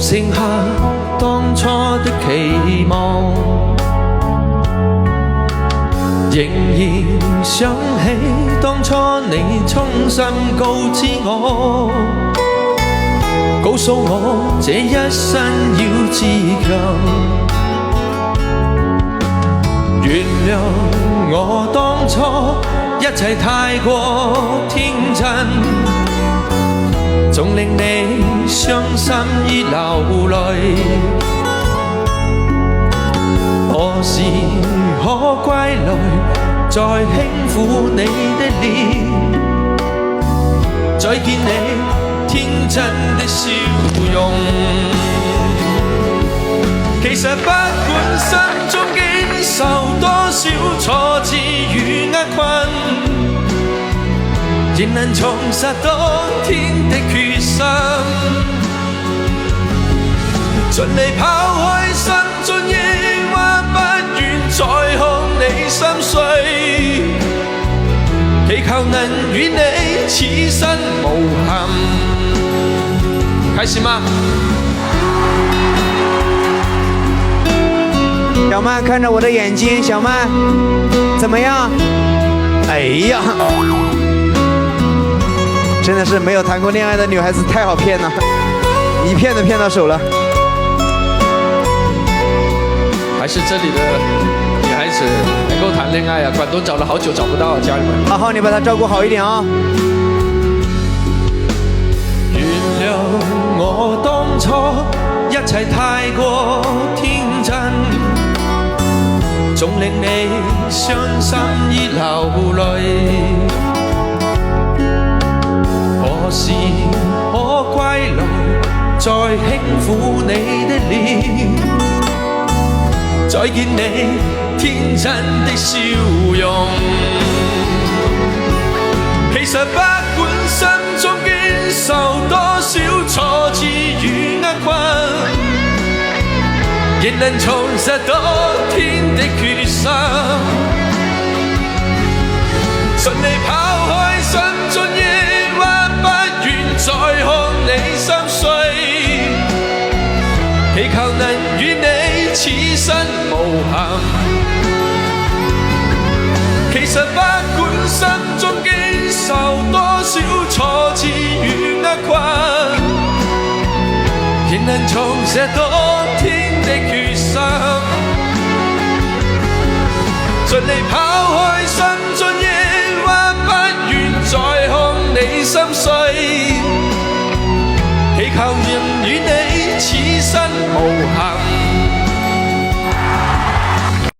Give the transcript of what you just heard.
剩下當初的期望，仍然想起當初你衷心告知我，告訴我這一生要自強。原諒我當初一切太過天真，總令你傷心而流淚。何時可歸來，再輕撫你的臉，再見你天真的笑容。其實不管心中經受多少挫折與厄困，仍能重拾當天的決心，盡力拋開心中抑鬱，不願再看你心碎，祈求能與你此生無憾。開始嗎？小曼看着我的眼睛，小曼怎麼樣？哎呀，真的是沒有談過戀愛的女孩子太好騙了，一騙就騙到手了。還是這裡的女孩子能夠談戀愛啊，廣東找了好久找不到啊，家人們。好好，你把她照顧好一點啊。原諒我當初一切太過天真，總令你傷心而流淚。何時可歸來，再輕撫你的臉，再見你天真的笑容。其實不管心中經受多少挫折與厄困，仍能重拾當天的決心，盡力拋開心中抑鬱，不願再看你心碎，祈求能與你此生無憾。其實不管心中經受多少挫折與厄困，仍能重拾當天的決心，盡力拋開心中抑鬱，不願再看你心碎，祈求能與你此生無憾。